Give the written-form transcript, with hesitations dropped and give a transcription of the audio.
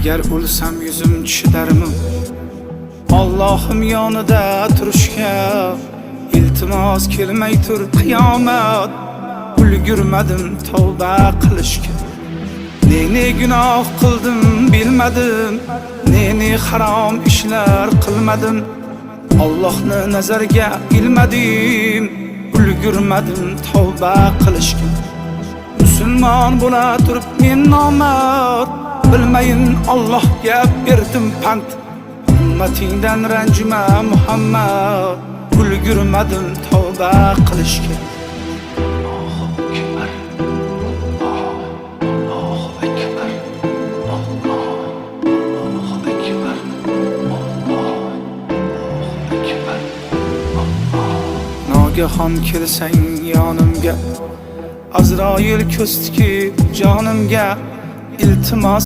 Agar o'lsam yuzim chidarmi Allohim yonida turishga iltimos kelmay tur qiyomat ulgurmadim tavba qilishga ne gunoh qildim bilmadim ne harom ishlar qilmadim Allohni nazarga ilmadim ulgurmadim tavba qilishga musulmon bo'la turib men nomard bilmayin Allohga berdim pand ummatingdan ranjima Muhammad ulgurmadim tavba qilishga Nogahon kelsang yonimga Azroil ko'stiki jonimga iltimos